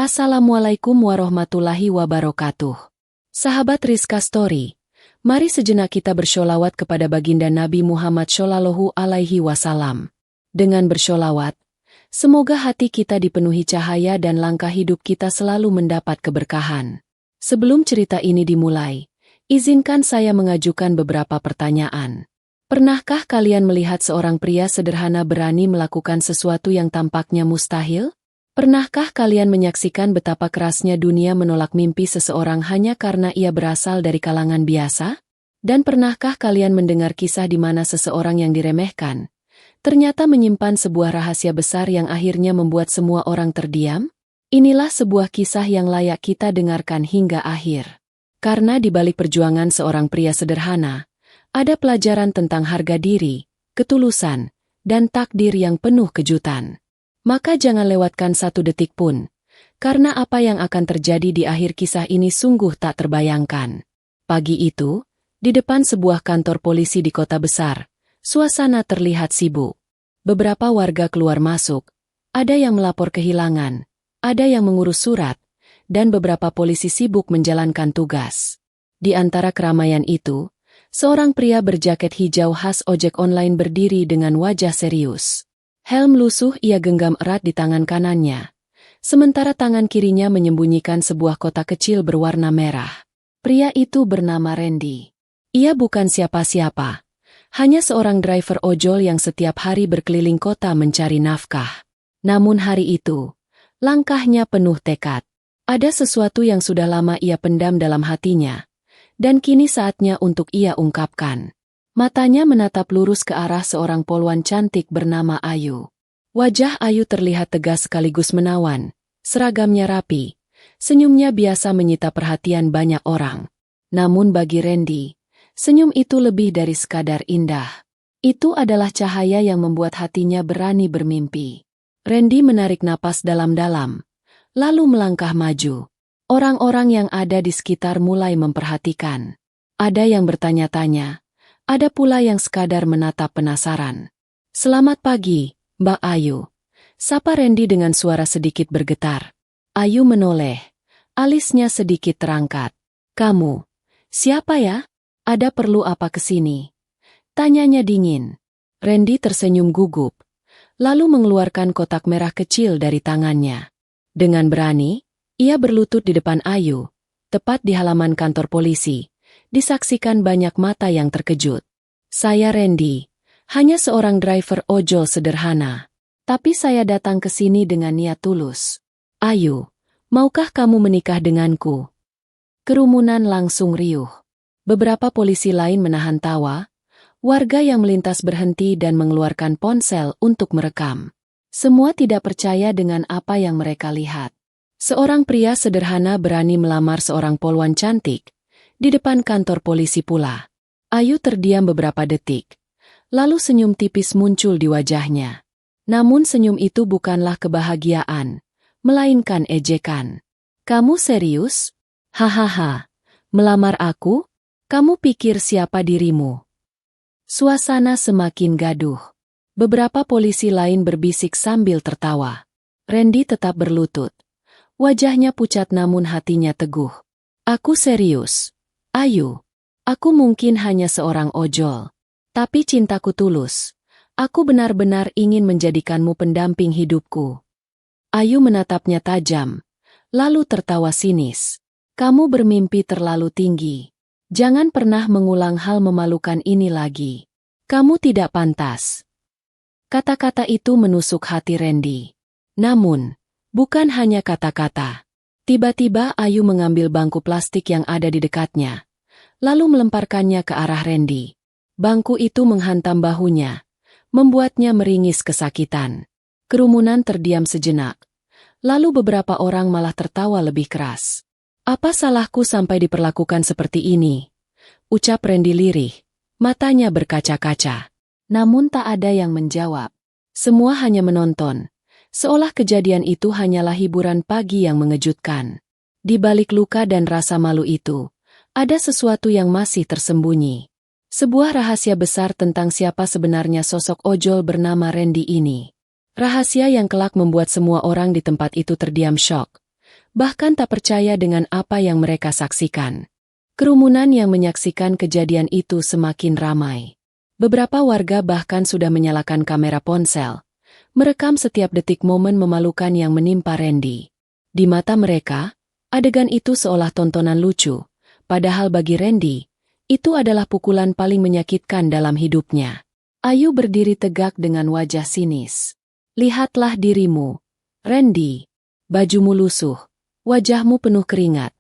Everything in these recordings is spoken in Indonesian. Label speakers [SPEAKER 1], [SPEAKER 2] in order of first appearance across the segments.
[SPEAKER 1] Assalamualaikum warahmatullahi wabarakatuh. Sahabat Rizka Story, mari sejenak kita bersholawat kepada baginda Nabi Muhammad Shallallahu Alaihi Wasallam. Dengan bersholawat, semoga hati kita dipenuhi cahaya dan langkah hidup kita selalu mendapat keberkahan. Sebelum cerita ini dimulai, izinkan saya mengajukan beberapa pertanyaan. Pernahkah kalian melihat seorang pria sederhana berani melakukan sesuatu yang tampaknya mustahil? Pernahkah kalian menyaksikan betapa kerasnya dunia menolak mimpi seseorang hanya karena ia berasal dari kalangan biasa? Dan pernahkah kalian mendengar kisah di mana seseorang yang diremehkan ternyata menyimpan sebuah rahasia besar yang akhirnya membuat semua orang terdiam? Inilah sebuah kisah yang layak kita dengarkan hingga akhir. Karena di balik perjuangan seorang pria sederhana, ada pelajaran tentang harga diri, ketulusan, dan takdir yang penuh kejutan. Maka jangan lewatkan satu detik pun, karena apa yang akan terjadi di akhir kisah ini sungguh tak terbayangkan. Pagi itu, di depan sebuah kantor polisi di kota besar, suasana terlihat sibuk. Beberapa warga keluar masuk, ada yang melapor kehilangan, ada yang mengurus surat, dan beberapa polisi sibuk menjalankan tugas. Di antara keramaian itu, seorang pria berjaket hijau khas ojek online berdiri dengan wajah serius. Helm lusuh ia genggam erat di tangan kanannya, sementara tangan kirinya menyembunyikan sebuah kotak kecil berwarna merah. Pria itu bernama Randy. Ia bukan siapa-siapa, hanya seorang driver ojol yang setiap hari berkeliling kota mencari nafkah. Namun hari itu, langkahnya penuh tekad. Ada sesuatu yang sudah lama ia pendam dalam hatinya, dan kini saatnya untuk ia ungkapkan. Matanya menatap lurus ke arah seorang polwan cantik bernama Ayu. Wajah Ayu terlihat tegas sekaligus menawan, seragamnya rapi, senyumnya biasa menyita perhatian banyak orang. Namun bagi Randy, senyum itu lebih dari sekadar indah. Itu adalah cahaya yang membuat hatinya berani bermimpi. Randy menarik napas dalam-dalam, lalu melangkah maju. Orang-orang yang ada di sekitar mulai memperhatikan. Ada yang bertanya-tanya. Ada pula yang sekadar menatap penasaran. "Selamat pagi, Mbak Ayu," sapa Randy dengan suara sedikit bergetar. Ayu menoleh, alisnya sedikit terangkat. "Kamu, siapa ya? Ada perlu apa kesini?" tanyanya dingin. Randy tersenyum gugup, lalu mengeluarkan kotak merah kecil dari tangannya. Dengan berani, ia berlutut di depan Ayu, tepat di halaman kantor polisi. Disaksikan banyak mata yang terkejut. "Saya Randy, hanya seorang driver ojol sederhana. Tapi saya datang ke sini dengan niat tulus. Ayu, maukah kamu menikah denganku?" Kerumunan langsung riuh. Beberapa polisi lain menahan tawa, warga yang melintas berhenti dan mengeluarkan ponsel untuk merekam. Semua tidak percaya dengan apa yang mereka lihat. Seorang pria sederhana berani melamar seorang polwan cantik di depan kantor polisi pula. Ayu terdiam beberapa detik, lalu senyum tipis muncul di wajahnya. Namun senyum itu bukanlah kebahagiaan, melainkan ejekan. "Kamu serius? Hahaha, melamar aku? Kamu pikir siapa dirimu?" Suasana semakin gaduh. Beberapa polisi lain berbisik sambil tertawa. Randy tetap berlutut. Wajahnya pucat namun hatinya teguh. "Aku serius. Ayu, aku mungkin hanya seorang ojol, tapi cintaku tulus. Aku benar-benar ingin menjadikanmu pendamping hidupku." Ayu menatapnya tajam, lalu tertawa sinis. "Kamu bermimpi terlalu tinggi. Jangan pernah mengulang hal memalukan ini lagi. Kamu tidak pantas." Kata-kata itu menusuk hati Randy. Namun, bukan hanya kata-kata. Tiba-tiba Ayu mengambil bangku plastik yang ada di dekatnya, lalu melemparkannya ke arah Randy. Bangku itu menghantam bahunya, membuatnya meringis kesakitan. Kerumunan terdiam sejenak, lalu beberapa orang malah tertawa lebih keras. "Apa salahku sampai diperlakukan seperti ini?" ucap Randy lirih, matanya berkaca-kaca. Namun tak ada yang menjawab. Semua hanya menonton, seolah kejadian itu hanyalah hiburan pagi yang mengejutkan. Di balik luka dan rasa malu itu, ada sesuatu yang masih tersembunyi. Sebuah rahasia besar tentang siapa sebenarnya sosok ojol bernama Randy ini. Rahasia yang kelak membuat semua orang di tempat itu terdiam syok. bahkan tak percaya dengan apa yang mereka saksikan. Kerumunan yang menyaksikan kejadian itu semakin ramai. Beberapa warga bahkan sudah menyalakan kamera ponsel, merekam setiap detik momen memalukan yang menimpa Randy. Di mata mereka, adegan itu seolah tontonan lucu, padahal bagi Randy, itu adalah pukulan paling menyakitkan dalam hidupnya. Ayu berdiri tegak dengan wajah sinis. Lihatlah dirimu, Randy. Bajumu lusuh, wajahmu penuh keringat.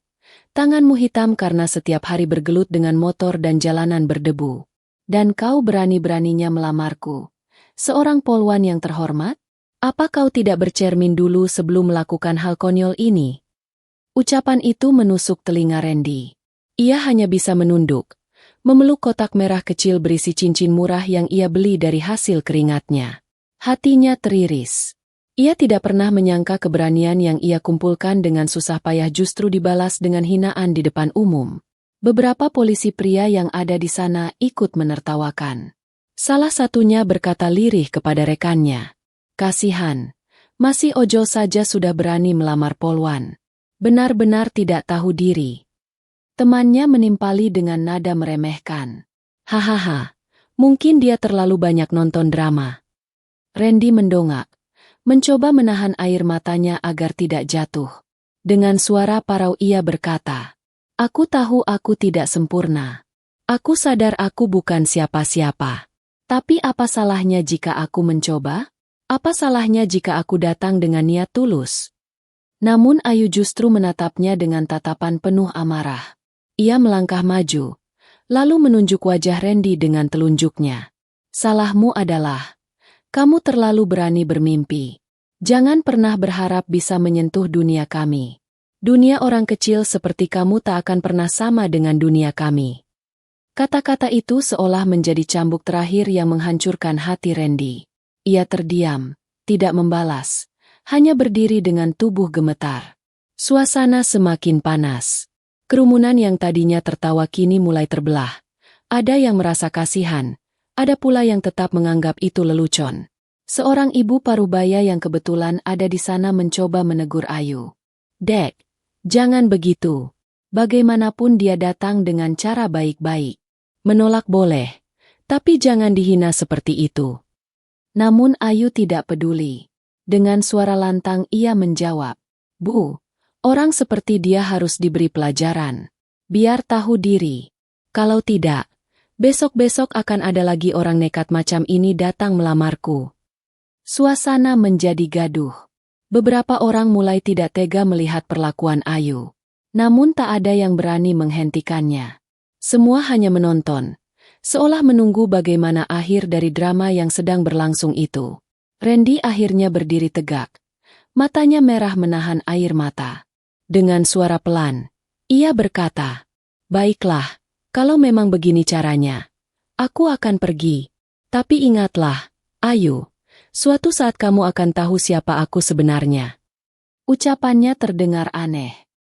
[SPEAKER 1] Tanganmu hitam karena setiap hari bergelut dengan motor dan jalanan berdebu. Dan kau berani-beraninya melamarku. Seorang polwan yang terhormat? Apa kau tidak bercermin dulu sebelum melakukan hal konyol ini? Ucapan itu menusuk telinga Randy. Ia hanya bisa menunduk, memeluk kotak merah kecil berisi cincin murah yang ia beli dari hasil keringatnya. Hatinya teriris. Ia tidak pernah menyangka keberanian yang ia kumpulkan dengan susah payah justru dibalas dengan hinaan di depan umum. Beberapa polisi pria yang ada di sana ikut menertawakan. Salah satunya berkata lirih kepada rekannya, "Kasihan, masih ojol saja sudah berani melamar polwan. Benar-benar tidak tahu diri." Temannya menimpali dengan nada meremehkan. "Hahaha, mungkin dia terlalu banyak nonton drama." Randy mendongak, mencoba menahan air matanya agar tidak jatuh. Dengan suara parau ia berkata, "Aku tahu aku tidak sempurna. Aku sadar aku bukan siapa-siapa. Tapi apa salahnya jika aku mencoba? Apa salahnya jika aku datang dengan niat tulus?" Namun Ayu justru menatapnya dengan tatapan penuh amarah. Ia melangkah maju, lalu menunjuk wajah Randy dengan telunjuknya. "Salahmu adalah, kamu terlalu berani bermimpi. Jangan pernah berharap bisa menyentuh dunia kami. Dunia orang kecil seperti kamu tak akan pernah sama dengan dunia kami." Kata-kata itu seolah menjadi cambuk terakhir yang menghancurkan hati Randy. Ia terdiam, tidak membalas, hanya berdiri dengan tubuh gemetar. Suasana semakin panas. Kerumunan yang tadinya tertawa kini mulai terbelah. Ada yang merasa kasihan, ada pula yang tetap menganggap itu lelucon. Seorang ibu parubaya yang kebetulan ada di sana mencoba menegur Ayu. "Dek, jangan begitu. Bagaimanapun dia datang dengan cara baik-baik. Menolak boleh, tapi jangan dihina seperti itu." Namun Ayu tidak peduli. Dengan suara lantang ia menjawab, "Bu, orang seperti dia harus diberi pelajaran. Biar tahu diri. Kalau tidak, besok-besok akan ada lagi orang nekat macam ini datang melamarku." Suasana menjadi gaduh. Beberapa orang mulai tidak tega melihat perlakuan Ayu. Namun tak ada yang berani menghentikannya. Semua hanya menonton, seolah menunggu bagaimana akhir dari drama yang sedang berlangsung itu. Randy akhirnya berdiri tegak. Matanya merah menahan air mata. Dengan suara pelan, ia berkata, "Baiklah, kalau memang begini caranya, aku akan pergi. Tapi ingatlah, Ayu, suatu saat kamu akan tahu siapa aku sebenarnya." Ucapannya terdengar aneh.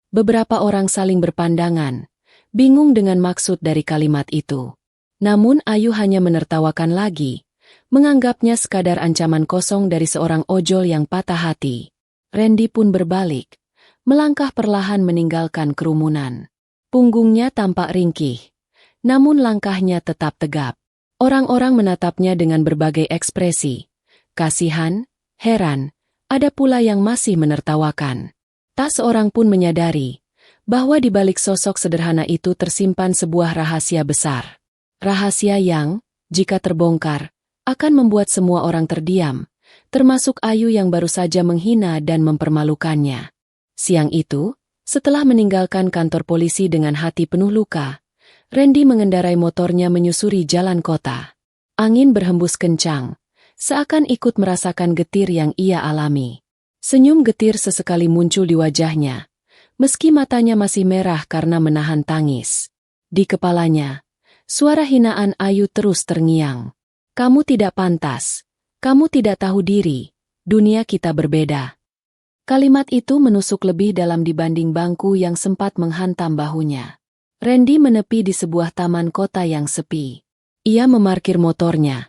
[SPEAKER 1] Beberapa orang saling berpandangan, bingung dengan maksud dari kalimat itu. Namun Ayu hanya menertawakan lagi, menganggapnya sekadar ancaman kosong dari seorang ojol yang patah hati. Randy pun berbalik, melangkah perlahan meninggalkan kerumunan. Punggungnya tampak ringkih, namun langkahnya tetap tegap. Orang-orang menatapnya dengan berbagai ekspresi. Kasihan, heran, ada pula yang masih menertawakan. Tak seorang pun menyadari bahwa di balik sosok sederhana itu tersimpan sebuah rahasia besar. Rahasia yang, jika terbongkar, akan membuat semua orang terdiam, termasuk Ayu yang baru saja menghina dan mempermalukannya. Siang itu, setelah meninggalkan kantor polisi dengan hati penuh luka, Randy mengendarai motornya menyusuri jalan kota. Angin berhembus kencang, seakan ikut merasakan getir yang ia alami. Senyum getir sesekali muncul di wajahnya, meski matanya masih merah karena menahan tangis. Di kepalanya, suara hinaan Ayu terus terngiang. "Kamu tidak pantas. Kamu tidak tahu diri. Dunia kita berbeda." Kalimat itu menusuk lebih dalam dibanding bangku yang sempat menghantam bahunya. Randy menepi di sebuah taman kota yang sepi. Ia memarkir motornya,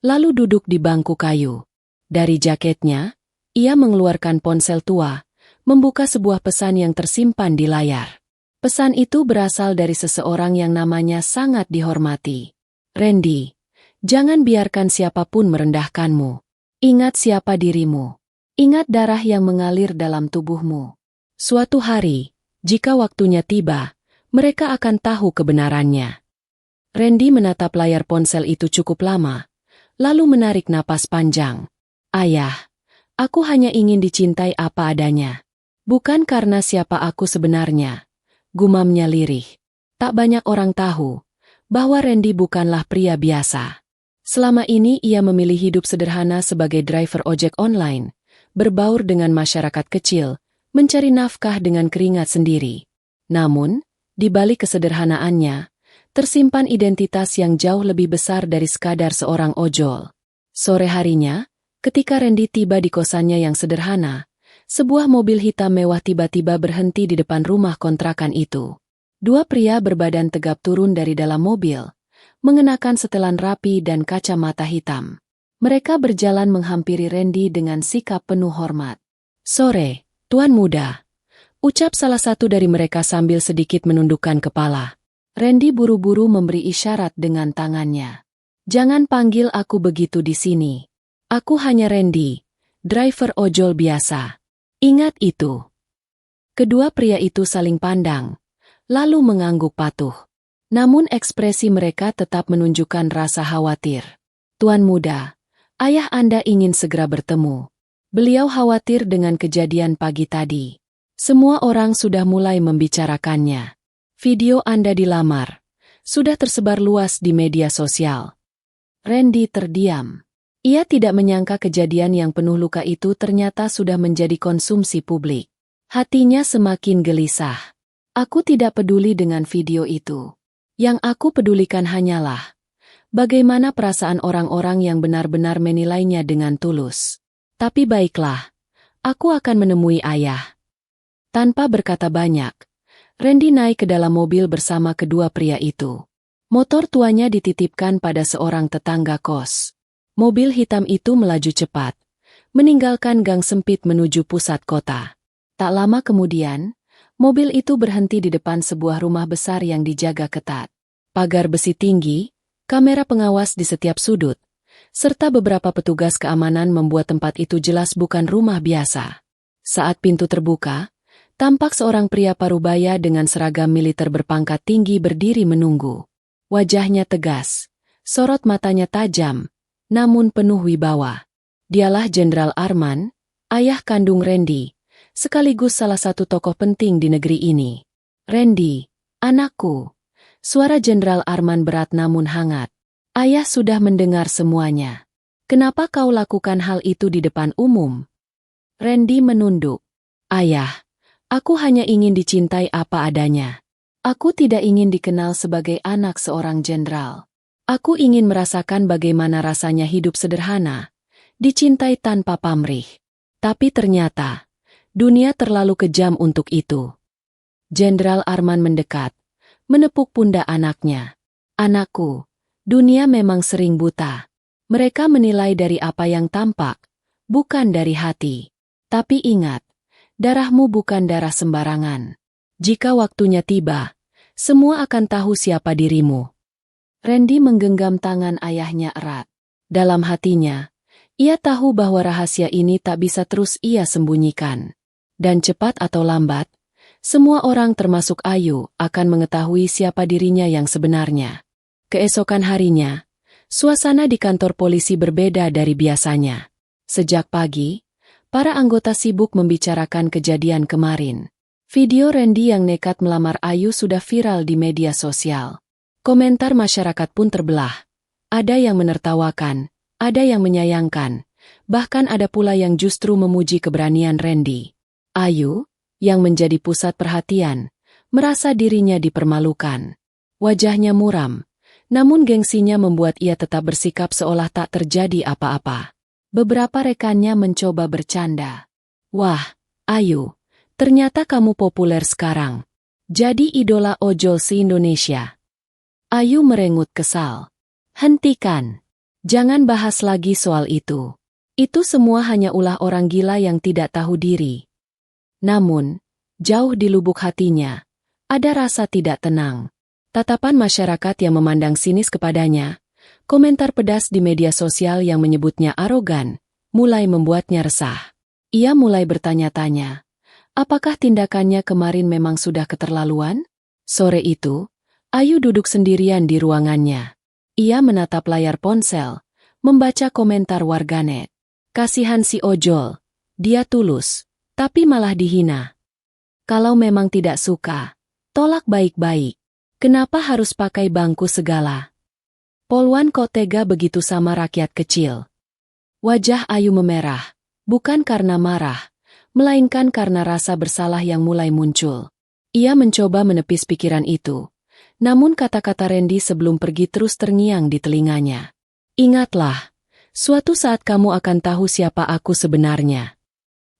[SPEAKER 1] lalu duduk di bangku kayu. Dari jaketnya, ia mengeluarkan ponsel tua, membuka sebuah pesan yang tersimpan di layar. Pesan itu berasal dari seseorang yang namanya sangat dihormati. Randy, jangan biarkan siapapun merendahkanmu. Ingat siapa dirimu. Ingat darah yang mengalir dalam tubuhmu. Suatu hari, jika waktunya tiba, mereka akan tahu kebenarannya. Randy menatap layar ponsel itu cukup lama, lalu menarik napas panjang. Ayah, aku hanya ingin dicintai apa adanya. Bukan karena siapa aku sebenarnya. Gumamnya lirih. Tak banyak orang tahu bahwa Randy bukanlah pria biasa. Selama ini ia memilih hidup sederhana sebagai driver ojek online, berbaur dengan masyarakat kecil, mencari nafkah dengan keringat sendiri. Namun, di balik kesederhanaannya, tersimpan identitas yang jauh lebih besar dari sekadar seorang ojol. Sore harinya, ketika Randy tiba di kosannya yang sederhana, sebuah mobil hitam mewah tiba-tiba berhenti di depan rumah kontrakan itu. Dua pria berbadan tegap turun dari dalam mobil, mengenakan setelan rapi dan kacamata hitam. Mereka berjalan menghampiri Randy dengan sikap penuh hormat. "Sore, Tuan Muda," ucap salah satu dari mereka sambil sedikit menundukkan kepala. Randy buru-buru memberi isyarat dengan tangannya. "Jangan panggil aku begitu di sini. Aku hanya Randy, driver ojol biasa. Ingat itu." Kedua pria itu saling pandang, lalu mengangguk patuh. Namun ekspresi mereka tetap menunjukkan rasa khawatir. "Tuan Muda, ayah Anda ingin segera bertemu. Beliau khawatir dengan kejadian pagi tadi. Semua orang sudah mulai membicarakannya. Video Anda dilamar sudah tersebar luas di media sosial." Randy terdiam. Ia tidak menyangka kejadian yang penuh luka itu ternyata sudah menjadi konsumsi publik. Hatinya semakin gelisah. "Aku tidak peduli dengan video itu. Yang aku pedulikan hanyalah bagaimana perasaan orang-orang yang benar-benar menilainya dengan tulus. Tapi baiklah, aku akan menemui ayah." Tanpa berkata banyak, Randy naik ke dalam mobil bersama kedua pria itu. Motor tuanya dititipkan pada seorang tetangga kos. Mobil hitam itu melaju cepat, meninggalkan gang sempit menuju pusat kota. Tak lama kemudian, mobil itu berhenti di depan sebuah rumah besar yang dijaga ketat. Pagar besi tinggi, kamera pengawas di setiap sudut, serta beberapa petugas keamanan membuat tempat itu jelas bukan rumah biasa. Saat pintu terbuka, tampak seorang pria parubaya dengan seragam militer berpangkat tinggi berdiri menunggu. Wajahnya tegas, sorot matanya tajam, namun penuh wibawa. Dialah Jenderal Arman, ayah kandung Randy, sekaligus salah satu tokoh penting di negeri ini. "Randy, anakku." Suara Jenderal Arman berat namun hangat. "Ayah sudah mendengar semuanya. Kenapa kau lakukan hal itu di depan umum?" Randy menunduk. "Ayah, aku hanya ingin dicintai apa adanya. Aku tidak ingin dikenal sebagai anak seorang jenderal. Aku ingin merasakan bagaimana rasanya hidup sederhana, dicintai tanpa pamrih. Tapi ternyata, dunia terlalu kejam untuk itu." Jenderal Arman mendekat, menepuk pundak anaknya. "Anakku, dunia memang sering buta. Mereka menilai dari apa yang tampak, bukan dari hati. Tapi ingat, darahmu bukan darah sembarangan. Jika waktunya tiba, semua akan tahu siapa dirimu." Randy menggenggam tangan ayahnya erat. Dalam hatinya, ia tahu bahwa rahasia ini tak bisa terus ia sembunyikan. Dan cepat atau lambat, semua orang termasuk Ayu akan mengetahui siapa dirinya yang sebenarnya. Keesokan harinya, suasana di kantor polisi berbeda dari biasanya. Sejak pagi, para anggota sibuk membicarakan kejadian kemarin. Video Randy yang nekat melamar Ayu sudah viral di media sosial. Komentar masyarakat pun terbelah. Ada yang menertawakan, ada yang menyayangkan, bahkan ada pula yang justru memuji keberanian Randy. Ayu, yang menjadi pusat perhatian, merasa dirinya dipermalukan. Wajahnya muram, namun gengsinya membuat ia tetap bersikap seolah tak terjadi apa-apa. Beberapa rekannya mencoba bercanda. "Wah, Ayu, ternyata kamu populer sekarang. Jadi idola ojol se-Indonesia." Ayu merengut kesal. "Hentikan. Jangan bahas lagi soal itu. Itu semua hanya ulah orang gila yang tidak tahu diri." Namun, jauh di lubuk hatinya, ada rasa tidak tenang. Tatapan masyarakat yang memandang sinis kepadanya, komentar pedas di media sosial yang menyebutnya arogan, mulai membuatnya resah. Ia mulai bertanya-tanya, apakah tindakannya kemarin memang sudah keterlaluan? Sore itu, Ayu duduk sendirian di ruangannya. Ia menatap layar ponsel, membaca komentar warganet. Kasihan si ojol, dia tulus, tapi malah dihina. Kalau memang tidak suka, tolak baik-baik. Kenapa harus pakai bangku segala? Polwan kok tega begitu sama rakyat kecil? Wajah Ayu memerah, bukan karena marah, melainkan karena rasa bersalah yang mulai muncul. Ia mencoba menepis pikiran itu, namun kata-kata Randy sebelum pergi terus terngiang di telinganya. Ingatlah, suatu saat kamu akan tahu siapa aku sebenarnya.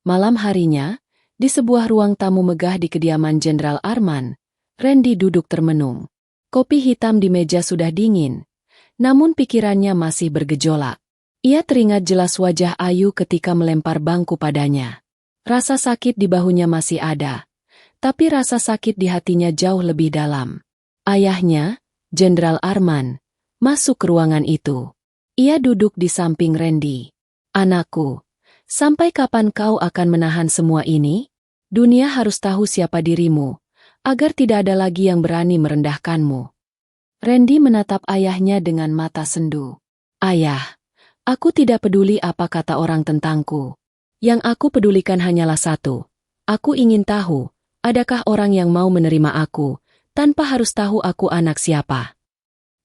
[SPEAKER 1] Malam harinya, di sebuah ruang tamu megah di kediaman Jenderal Arman, Randy duduk termenung. Kopi hitam di meja sudah dingin, namun pikirannya masih bergejolak. Ia teringat jelas wajah Ayu ketika melempar bangku padanya. Rasa sakit di bahunya masih ada, tapi rasa sakit di hatinya jauh lebih dalam. Ayahnya, Jenderal Arman, masuk ke ruangan itu. Ia duduk di samping Randy. Anakku, sampai kapan kau akan menahan semua ini? Dunia harus tahu siapa dirimu, agar tidak ada lagi yang berani merendahkanmu. Randy menatap ayahnya dengan mata sendu. Ayah, aku tidak peduli apa kata orang tentangku. Yang aku pedulikan hanyalah satu. Aku ingin tahu, adakah orang yang mau menerima aku, tanpa harus tahu aku anak siapa.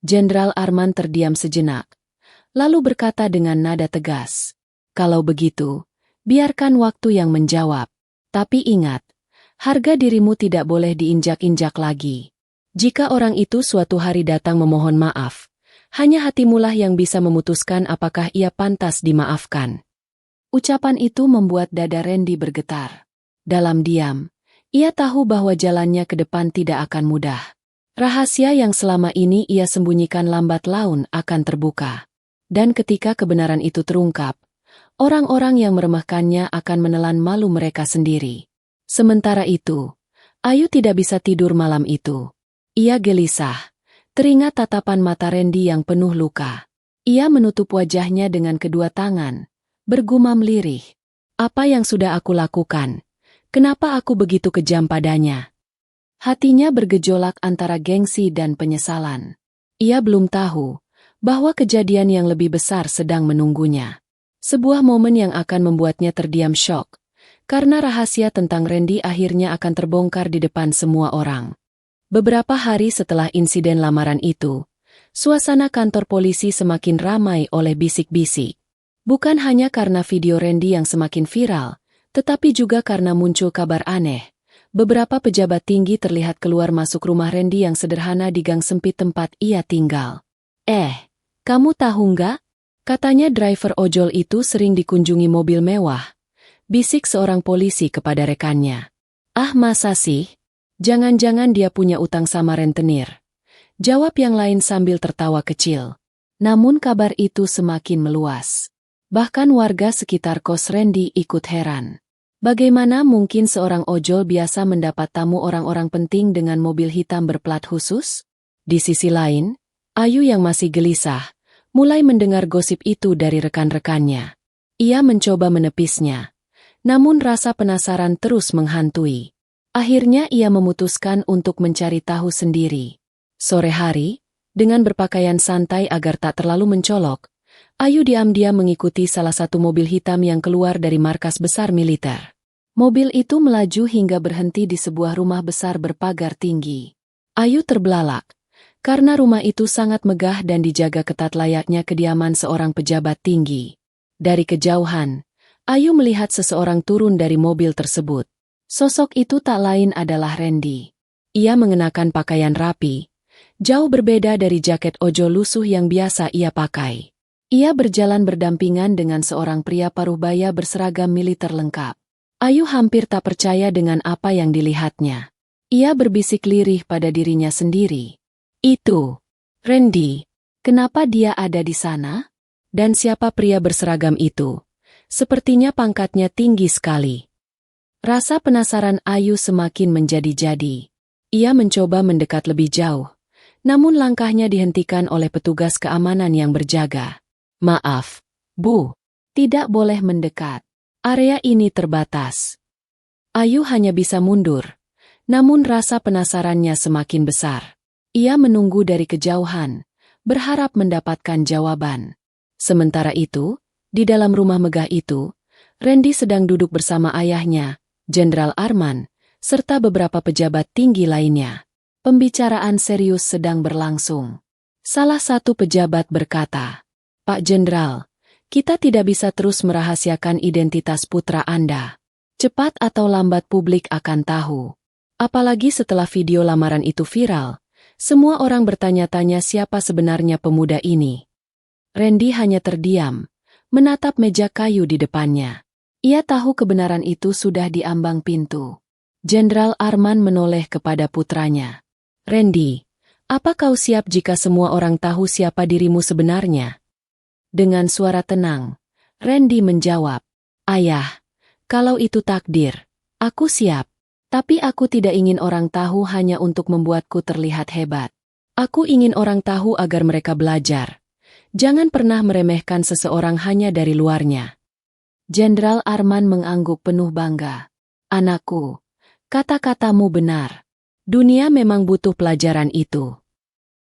[SPEAKER 1] Jenderal Arman terdiam sejenak, lalu berkata dengan nada tegas. Kalau begitu, biarkan waktu yang menjawab. Tapi ingat, harga dirimu tidak boleh diinjak-injak lagi. Jika orang itu suatu hari datang memohon maaf, hanya hatimulah yang bisa memutuskan apakah ia pantas dimaafkan. Ucapan itu membuat dada Randy bergetar. Dalam diam, ia tahu bahwa jalannya ke depan tidak akan mudah. Rahasia yang selama ini ia sembunyikan lambat laun akan terbuka. Dan ketika kebenaran itu terungkap, orang-orang yang meremehkannya akan menelan malu mereka sendiri. Sementara itu, Ayu tidak bisa tidur malam itu. Ia gelisah, teringat tatapan mata Randy yang penuh luka. Ia menutup wajahnya dengan kedua tangan, bergumam lirih. Apa yang sudah aku lakukan? Kenapa aku begitu kejam padanya? Hatinya bergejolak antara gengsi dan penyesalan. Ia belum tahu bahwa kejadian yang lebih besar sedang menunggunya. Sebuah momen yang akan membuatnya terdiam syok, karena rahasia tentang Randy akhirnya akan terbongkar di depan semua orang. Beberapa hari setelah insiden lamaran itu, suasana kantor polisi semakin ramai oleh bisik-bisik. Bukan hanya karena video Randy yang semakin viral, tetapi juga karena muncul kabar aneh. Beberapa pejabat tinggi terlihat keluar masuk rumah Randy yang sederhana di gang sempit tempat ia tinggal. Kamu tahu nggak? Katanya driver ojol itu sering dikunjungi mobil mewah. Bisik seorang polisi kepada rekannya. Ah, masa sih? Jangan-jangan dia punya utang sama rentenir. Jawab yang lain sambil tertawa kecil. Namun kabar itu semakin meluas. Bahkan warga sekitar kos Randy ikut heran. Bagaimana mungkin seorang ojol biasa mendapat tamu orang-orang penting dengan mobil hitam berplat khusus? Di sisi lain, Ayu yang masih gelisah, mulai mendengar gosip itu dari rekan-rekannya. Ia mencoba menepisnya. Namun rasa penasaran terus menghantui. Akhirnya ia memutuskan untuk mencari tahu sendiri. Sore hari, dengan berpakaian santai agar tak terlalu mencolok, Ayu diam-diam mengikuti salah satu mobil hitam yang keluar dari markas besar militer. Mobil itu melaju hingga berhenti di sebuah rumah besar berpagar tinggi. Ayu terbelalak, karena rumah itu sangat megah dan dijaga ketat layaknya kediaman seorang pejabat tinggi. Dari kejauhan, Ayu melihat seseorang turun dari mobil tersebut. Sosok itu tak lain adalah Randy. Ia mengenakan pakaian rapi, jauh berbeda dari jaket ojol lusuh yang biasa ia pakai. Ia berjalan berdampingan dengan seorang pria paruh baya berseragam militer lengkap. Ayu hampir tak percaya dengan apa yang dilihatnya. Ia berbisik lirih pada dirinya sendiri. Itu, Randy. Kenapa dia ada di sana? Dan siapa pria berseragam itu? Sepertinya pangkatnya tinggi sekali. Rasa penasaran Ayu semakin menjadi-jadi. Ia mencoba mendekat lebih jauh, namun langkahnya dihentikan oleh petugas keamanan yang berjaga. Maaf, Bu, tidak boleh mendekat. Area ini terbatas. Ayu hanya bisa mundur, namun rasa penasarannya semakin besar. Ia menunggu dari kejauhan, berharap mendapatkan jawaban. Sementara itu, di dalam rumah megah itu, Randy sedang duduk bersama ayahnya, Jenderal Arman, serta beberapa pejabat tinggi lainnya. Pembicaraan serius sedang berlangsung. Salah satu pejabat berkata, "Pak Jenderal, kita tidak bisa terus merahasiakan identitas putra Anda. Cepat atau lambat publik akan tahu. Apalagi setelah video lamaran itu viral, semua orang bertanya-tanya siapa sebenarnya pemuda ini." Randy hanya terdiam, menatap meja kayu di depannya. Ia tahu kebenaran itu sudah di ambang pintu. Jenderal Arman menoleh kepada putranya. "Randy, apa kau siap jika semua orang tahu siapa dirimu sebenarnya?" Dengan suara tenang, Randy menjawab, "Ayah, kalau itu takdir, aku siap. Tapi aku tidak ingin orang tahu hanya untuk membuatku terlihat hebat. Aku ingin orang tahu agar mereka belajar. Jangan pernah meremehkan seseorang hanya dari luarnya." Jenderal Arman mengangguk penuh bangga. "Anakku, kata-katamu benar. Dunia memang butuh pelajaran itu."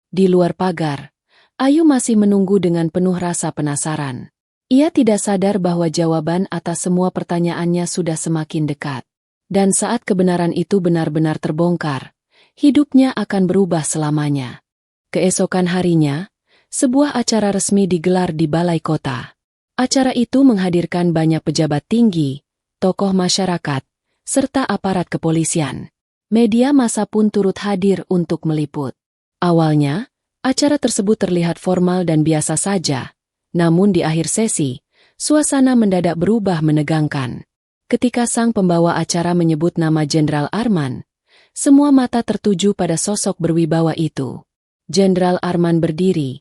[SPEAKER 1] Di luar pagar, Ayu masih menunggu dengan penuh rasa penasaran. Ia tidak sadar bahwa jawaban atas semua pertanyaannya sudah semakin dekat. Dan saat kebenaran itu benar-benar terbongkar, hidupnya akan berubah selamanya. Keesokan harinya, sebuah acara resmi digelar di Balai Kota. Acara itu menghadirkan banyak pejabat tinggi, tokoh masyarakat, serta aparat kepolisian. Media massa pun turut hadir untuk meliput. Awalnya, acara tersebut terlihat formal dan biasa saja, namun di akhir sesi, suasana mendadak berubah menegangkan. Ketika sang pembawa acara menyebut nama Jenderal Arman, semua mata tertuju pada sosok berwibawa itu. Jenderal Arman berdiri,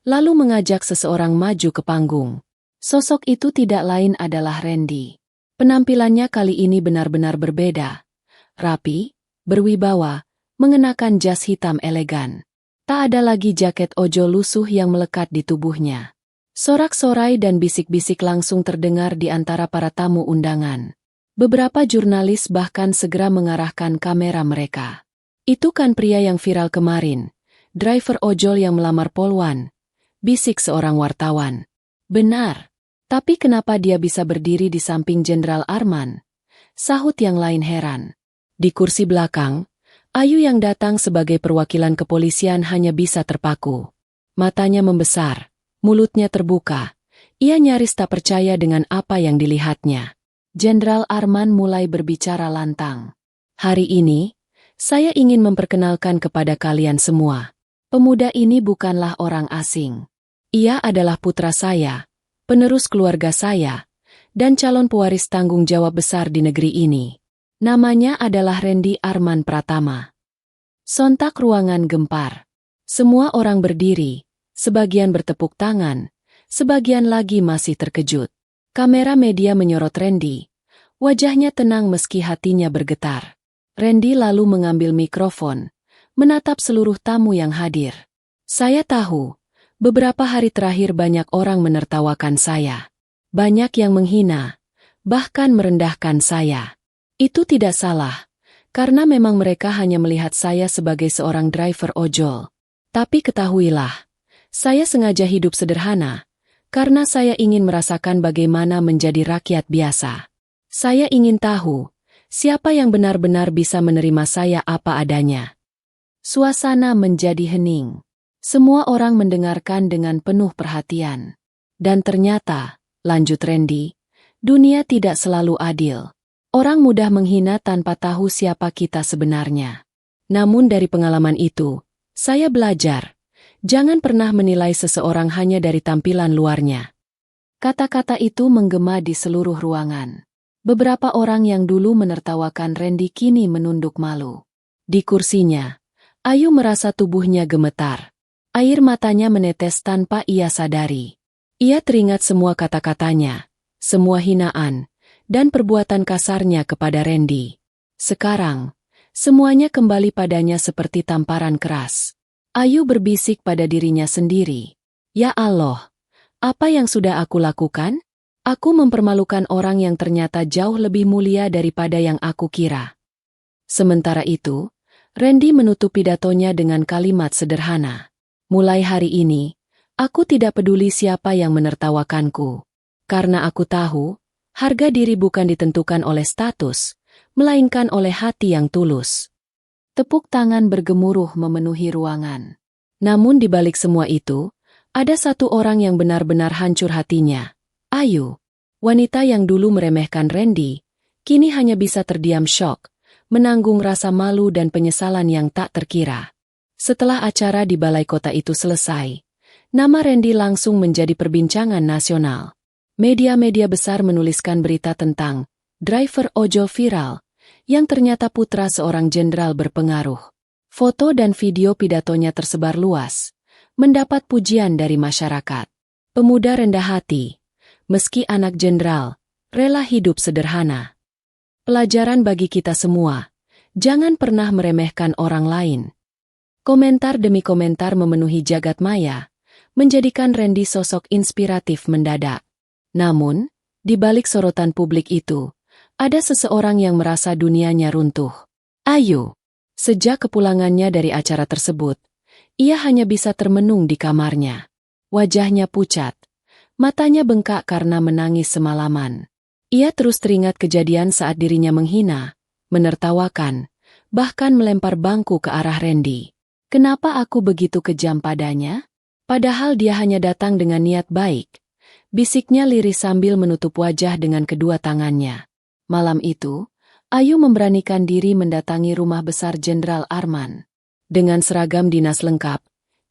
[SPEAKER 1] lalu mengajak seseorang maju ke panggung. Sosok itu tidak lain adalah Randy. Penampilannya kali ini benar-benar berbeda. Rapi, berwibawa, mengenakan jas hitam elegan. Tak ada lagi jaket ojol lusuh yang melekat di tubuhnya. Sorak-sorai dan bisik-bisik langsung terdengar di antara para tamu undangan. Beberapa jurnalis bahkan segera mengarahkan kamera mereka. "Itu kan pria yang viral kemarin, driver ojol yang melamar Polwan," bisik seorang wartawan. "Benar. Tapi kenapa dia bisa berdiri di samping Jenderal Arman?" sahut yang lain heran. Di kursi belakang, Ayu yang datang sebagai perwakilan kepolisian hanya bisa terpaku. Matanya membesar, mulutnya terbuka. Ia nyaris tak percaya dengan apa yang dilihatnya. Jenderal Arman mulai berbicara lantang. "Hari ini, saya ingin memperkenalkan kepada kalian semua. Pemuda ini bukanlah orang asing. Ia adalah putra saya, penerus keluarga saya, dan calon pewaris tanggung jawab besar di negeri ini. Namanya adalah Randy Arman Pratama." Sontak ruangan gempar. Semua orang berdiri, sebagian bertepuk tangan, sebagian lagi masih terkejut. Kamera media menyorot Randy. Wajahnya tenang meski hatinya bergetar. Randy lalu mengambil mikrofon, menatap seluruh tamu yang hadir. "Saya tahu, beberapa hari terakhir banyak orang menertawakan saya. Banyak yang menghina, bahkan merendahkan saya. Itu tidak salah, karena memang mereka hanya melihat saya sebagai seorang driver ojol. Tapi ketahuilah, saya sengaja hidup sederhana, karena saya ingin merasakan bagaimana menjadi rakyat biasa. Saya ingin tahu, siapa yang benar-benar bisa menerima saya apa adanya." Suasana menjadi hening. Semua orang mendengarkan dengan penuh perhatian. "Dan ternyata," lanjut Randy, "dunia tidak selalu adil. Orang mudah menghina tanpa tahu siapa kita sebenarnya. Namun dari pengalaman itu, saya belajar, jangan pernah menilai seseorang hanya dari tampilan luarnya." Kata-kata itu menggema di seluruh ruangan. Beberapa orang yang dulu menertawakan Randy kini menunduk malu. Di kursinya, Ayu merasa tubuhnya gemetar. Air matanya menetes tanpa ia sadari. Ia teringat semua kata-katanya, semua hinaan, dan perbuatan kasarnya kepada Randy. Sekarang, semuanya kembali padanya seperti tamparan keras. Ayu berbisik pada dirinya sendiri. Ya Allah, apa yang sudah aku lakukan? Aku mempermalukan orang yang ternyata jauh lebih mulia daripada yang aku kira. Sementara itu, Randy menutup pidatonya dengan kalimat sederhana. Mulai hari ini, aku tidak peduli siapa yang menertawakanku. Karena aku tahu, harga diri bukan ditentukan oleh status, melainkan oleh hati yang tulus. Tepuk tangan bergemuruh memenuhi ruangan. Namun di balik semua itu, ada satu orang yang benar-benar hancur hatinya. Ayu, wanita yang dulu meremehkan Randy, kini hanya bisa terdiam syok, menanggung rasa malu dan penyesalan yang tak terkira. Setelah acara di balai kota itu selesai, nama Randy langsung menjadi perbincangan nasional. Media-media besar menuliskan berita tentang driver ojol viral, yang ternyata putra seorang jenderal berpengaruh. Foto dan video pidatonya tersebar luas, mendapat pujian dari masyarakat. Pemuda rendah hati, meski anak jenderal, rela hidup sederhana. Pelajaran bagi kita semua, jangan pernah meremehkan orang lain. Komentar demi komentar memenuhi jagat maya, menjadikan Randy sosok inspiratif mendadak. Namun, di balik sorotan publik itu, ada seseorang yang merasa dunianya runtuh. Ayu. Sejak kepulangannya dari acara tersebut, ia hanya bisa termenung di kamarnya. Wajahnya pucat, matanya bengkak karena menangis semalaman. Ia terus teringat kejadian saat dirinya menghina, menertawakan, bahkan melempar bangku ke arah Randy. Kenapa aku begitu kejam padanya? Padahal dia hanya datang dengan niat baik. Bisiknya lirih sambil menutup wajah dengan kedua tangannya. Malam itu, Ayu memberanikan diri mendatangi rumah besar Jenderal Arman. Dengan seragam dinas lengkap,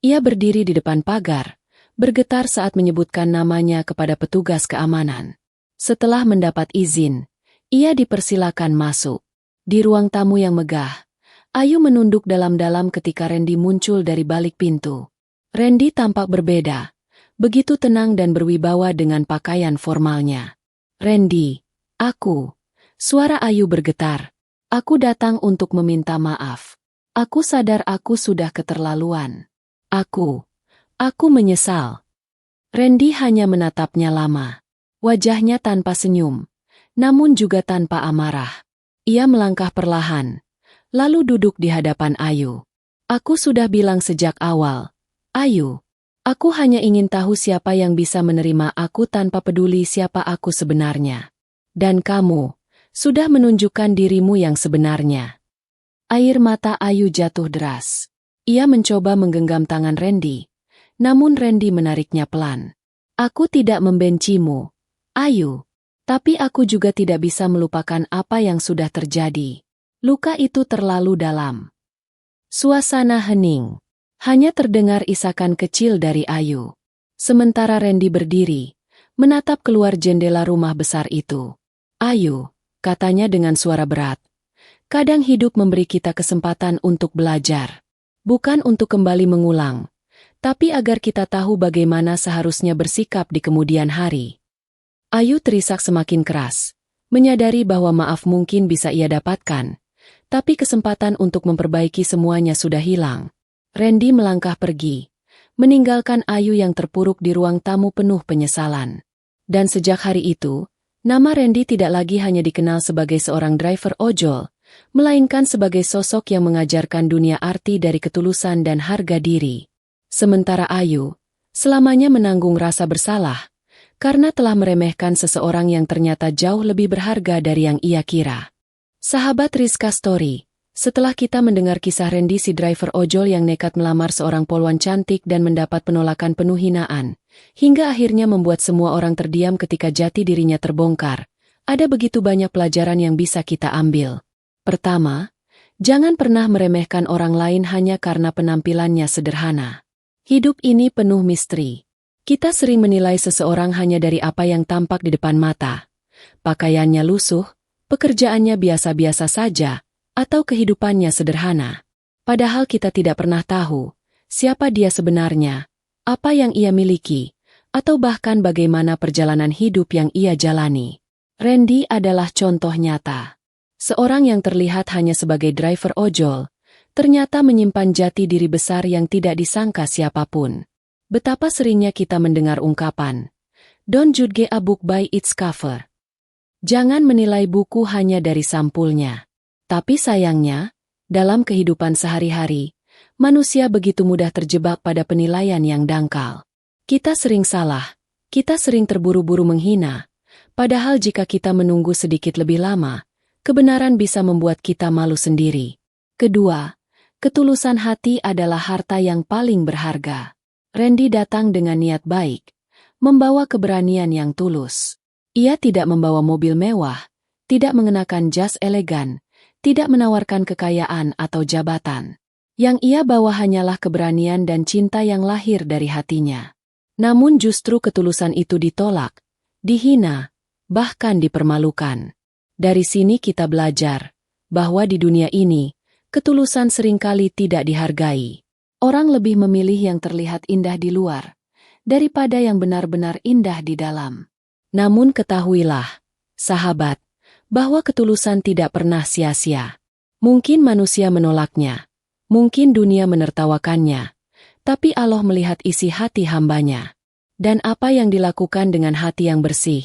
[SPEAKER 1] ia berdiri di depan pagar, bergetar saat menyebutkan namanya kepada petugas keamanan. Setelah mendapat izin, ia dipersilakan masuk. Di ruang tamu yang megah, Ayu menunduk dalam-dalam ketika Randy muncul dari balik pintu. Randy tampak berbeda, begitu tenang dan berwibawa dengan pakaian formalnya. Randy, aku. Suara Ayu bergetar. Aku datang untuk meminta maaf. Aku sadar aku sudah keterlaluan. Aku menyesal. Randy hanya menatapnya lama. Wajahnya tanpa senyum, namun juga tanpa amarah. Ia melangkah perlahan, lalu duduk di hadapan Ayu. Aku sudah bilang sejak awal, Ayu, aku hanya ingin tahu siapa yang bisa menerima aku tanpa peduli siapa aku sebenarnya. Dan kamu sudah menunjukkan dirimu yang sebenarnya. Air mata Ayu jatuh deras. Ia mencoba menggenggam tangan Randy, namun Randy menariknya pelan. Aku tidak membencimu, Ayu. Tapi aku juga tidak bisa melupakan apa yang sudah terjadi. Luka itu terlalu dalam. Suasana hening. Hanya terdengar isakan kecil dari Ayu. Sementara Randy berdiri, menatap keluar jendela rumah besar itu. Ayu, katanya dengan suara berat. Kadang hidup memberi kita kesempatan untuk belajar. Bukan untuk kembali mengulang, tapi agar kita tahu bagaimana seharusnya bersikap di kemudian hari. Ayu terisak semakin keras, menyadari bahwa maaf mungkin bisa ia dapatkan, tapi kesempatan untuk memperbaiki semuanya sudah hilang. Randy melangkah pergi, meninggalkan Ayu yang terpuruk di ruang tamu penuh penyesalan. Dan sejak hari itu, nama Randy tidak lagi hanya dikenal sebagai seorang driver ojol, melainkan sebagai sosok yang mengajarkan dunia arti dari ketulusan dan harga diri. Sementara Ayu, selamanya menanggung rasa bersalah, karena telah meremehkan seseorang yang ternyata jauh lebih berharga dari yang ia kira. Sahabat Rizka Story, setelah kita mendengar kisah Randy si driver ojol yang nekat melamar seorang polwan cantik dan mendapat penolakan penuh hinaan, hingga akhirnya membuat semua orang terdiam ketika jati dirinya terbongkar, ada begitu banyak pelajaran yang bisa kita ambil. Pertama, jangan pernah meremehkan orang lain hanya karena penampilannya sederhana. Hidup ini penuh misteri. Kita sering menilai seseorang hanya dari apa yang tampak di depan mata. Pakaiannya lusuh, pekerjaannya biasa-biasa saja, atau kehidupannya sederhana. Padahal kita tidak pernah tahu siapa dia sebenarnya, apa yang ia miliki, atau bahkan bagaimana perjalanan hidup yang ia jalani. Randy adalah contoh nyata. Seorang yang terlihat hanya sebagai driver ojol, ternyata menyimpan jati diri besar yang tidak disangka siapapun. Betapa seringnya kita mendengar ungkapan, "Don't judge a book by its cover." Jangan menilai buku hanya dari sampulnya. Tapi sayangnya, dalam kehidupan sehari-hari, manusia begitu mudah terjebak pada penilaian yang dangkal. Kita sering salah, kita sering terburu-buru menghina, padahal jika kita menunggu sedikit lebih lama, kebenaran bisa membuat kita malu sendiri. Kedua, ketulusan hati adalah harta yang paling berharga. Randy datang dengan niat baik, membawa keberanian yang tulus. Ia tidak membawa mobil mewah, tidak mengenakan jas elegan, tidak menawarkan kekayaan atau jabatan. Yang ia bawa hanyalah keberanian dan cinta yang lahir dari hatinya. Namun justru ketulusan itu ditolak, dihina, bahkan dipermalukan. Dari sini kita belajar bahwa di dunia ini, ketulusan seringkali tidak dihargai. Orang lebih memilih yang terlihat indah di luar, daripada yang benar-benar indah di dalam. Namun ketahuilah, sahabat, bahwa ketulusan tidak pernah sia-sia. Mungkin manusia menolaknya, mungkin dunia menertawakannya, tapi Allah melihat isi hati hambanya. Dan apa yang dilakukan dengan hati yang bersih,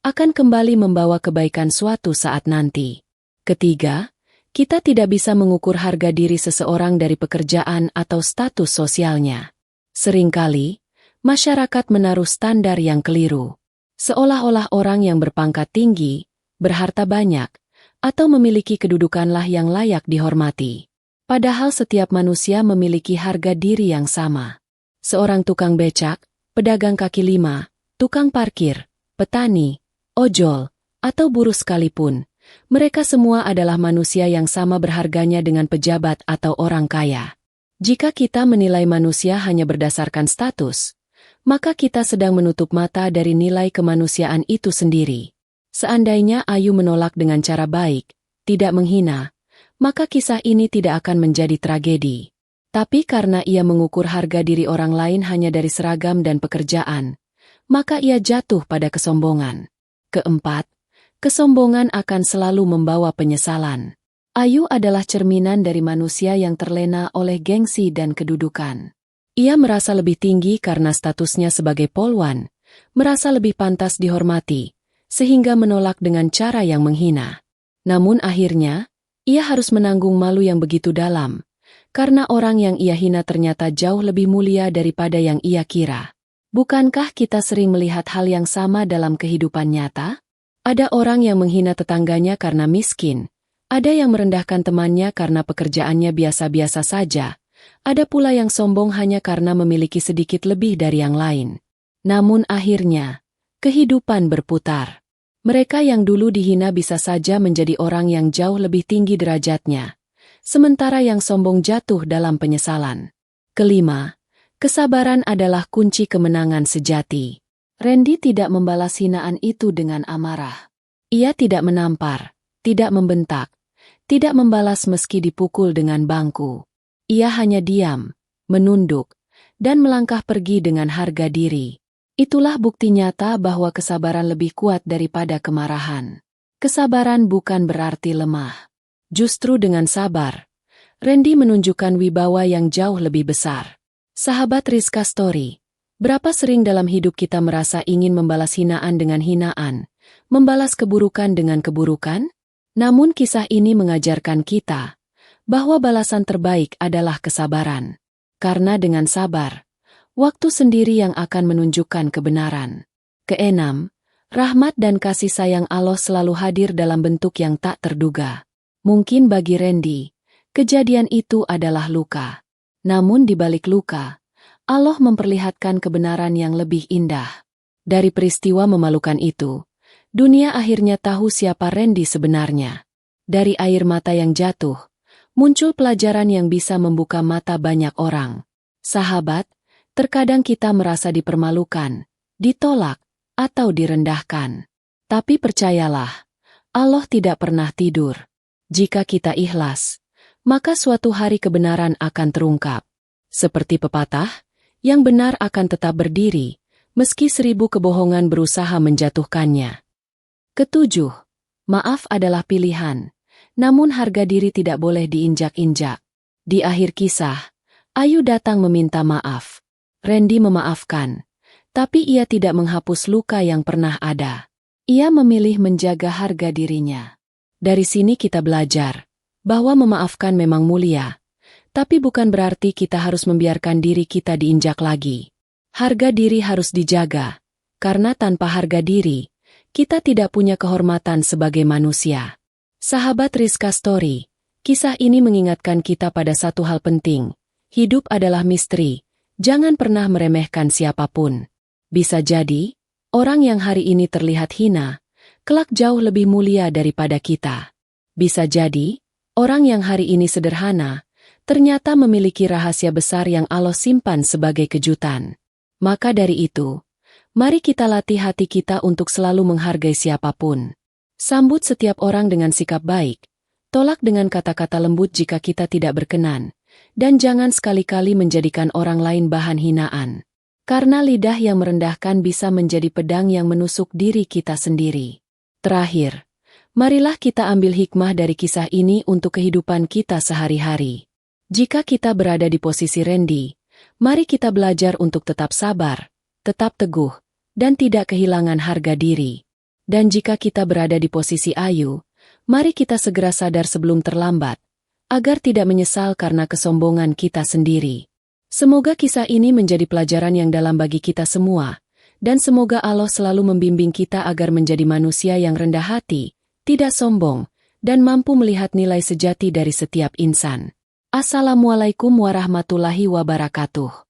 [SPEAKER 1] akan kembali membawa kebaikan suatu saat nanti. Ketiga, kita tidak bisa mengukur harga diri seseorang dari pekerjaan atau status sosialnya. Seringkali, masyarakat menaruh standar yang keliru. Seolah-olah orang yang berpangkat tinggi, berharta banyak, atau memiliki kedudukanlah yang layak dihormati. Padahal setiap manusia memiliki harga diri yang sama. Seorang tukang becak, pedagang kaki lima, tukang parkir, petani, ojol, atau buruh sekalipun, mereka semua adalah manusia yang sama berharganya dengan pejabat atau orang kaya. Jika kita menilai manusia hanya berdasarkan status, maka kita sedang menutup mata dari nilai kemanusiaan itu sendiri. Seandainya Ayu menolak dengan cara baik, tidak menghina, maka kisah ini tidak akan menjadi tragedi. Tapi karena ia mengukur harga diri orang lain hanya dari seragam dan pekerjaan, maka ia jatuh pada kesombongan. Keempat, kesombongan akan selalu membawa penyesalan. Ayu adalah cerminan dari manusia yang terlena oleh gengsi dan kedudukan. Ia merasa lebih tinggi karena statusnya sebagai polwan, merasa lebih pantas dihormati, sehingga menolak dengan cara yang menghina. Namun akhirnya, ia harus menanggung malu yang begitu dalam, karena orang yang ia hina ternyata jauh lebih mulia daripada yang ia kira. Bukankah kita sering melihat hal yang sama dalam kehidupan nyata? Ada orang yang menghina tetangganya karena miskin, ada yang merendahkan temannya karena pekerjaannya biasa-biasa saja, ada pula yang sombong hanya karena memiliki sedikit lebih dari yang lain. Namun akhirnya, kehidupan berputar. Mereka yang dulu dihina bisa saja menjadi orang yang jauh lebih tinggi derajatnya, sementara yang sombong jatuh dalam penyesalan. Kelima, kesabaran adalah kunci kemenangan sejati. Randy tidak membalas hinaan itu dengan amarah. Ia tidak menampar, tidak membentak, tidak membalas meski dipukul dengan bangku. Ia hanya diam, menunduk, dan melangkah pergi dengan harga diri. Itulah bukti nyata bahwa kesabaran lebih kuat daripada kemarahan. Kesabaran bukan berarti lemah. Justru dengan sabar, Randy menunjukkan wibawa yang jauh lebih besar. Sahabat Rizka Story, berapa sering dalam hidup kita merasa ingin membalas hinaan dengan hinaan, membalas keburukan dengan keburukan? Namun kisah ini mengajarkan kita bahwa balasan terbaik adalah kesabaran. Karena dengan sabar, waktu sendiri yang akan menunjukkan kebenaran. Keenam, rahmat dan kasih sayang Allah selalu hadir dalam bentuk yang tak terduga. Mungkin bagi Randy, kejadian itu adalah luka. Namun di balik luka, Allah memperlihatkan kebenaran yang lebih indah. Dari peristiwa memalukan itu, dunia akhirnya tahu siapa Randy sebenarnya. Dari air mata yang jatuh, muncul pelajaran yang bisa membuka mata banyak orang. Sahabat, terkadang kita merasa dipermalukan, ditolak, atau direndahkan. Tapi percayalah, Allah tidak pernah tidur. Jika kita ikhlas, maka suatu hari kebenaran akan terungkap. Seperti pepatah, yang benar akan tetap berdiri, meski 1000 kebohongan berusaha menjatuhkannya. Ketujuh, maaf adalah pilihan, namun harga diri tidak boleh diinjak-injak. Di akhir kisah, Ayu datang meminta maaf. Randy memaafkan, tapi ia tidak menghapus luka yang pernah ada. Ia memilih menjaga harga dirinya. Dari sini kita belajar bahwa memaafkan memang mulia, tapi bukan berarti kita harus membiarkan diri kita diinjak lagi. Harga diri harus dijaga, karena tanpa harga diri, kita tidak punya kehormatan sebagai manusia. Sahabat Rizka Story, kisah ini mengingatkan kita pada satu hal penting. Hidup adalah misteri, jangan pernah meremehkan siapapun. Bisa jadi, orang yang hari ini terlihat hina, kelak jauh lebih mulia daripada kita. Bisa jadi, orang yang hari ini sederhana, ternyata memiliki rahasia besar yang Allah simpan sebagai kejutan. Maka dari itu, mari kita latih hati kita untuk selalu menghargai siapapun. Sambut setiap orang dengan sikap baik, tolak dengan kata-kata lembut jika kita tidak berkenan, dan jangan sekali-kali menjadikan orang lain bahan hinaan. Karena lidah yang merendahkan bisa menjadi pedang yang menusuk diri kita sendiri. Terakhir, marilah kita ambil hikmah dari kisah ini untuk kehidupan kita sehari-hari. Jika kita berada di posisi Randy, mari kita belajar untuk tetap sabar, tetap teguh, dan tidak kehilangan harga diri. Dan jika kita berada di posisi Ayu, mari kita segera sadar sebelum terlambat, agar tidak menyesal karena kesombongan kita sendiri. Semoga kisah ini menjadi pelajaran yang dalam bagi kita semua, dan semoga Allah selalu membimbing kita agar menjadi manusia yang rendah hati, tidak sombong, dan mampu melihat nilai sejati dari setiap insan. Assalamualaikum warahmatullahi wabarakatuh.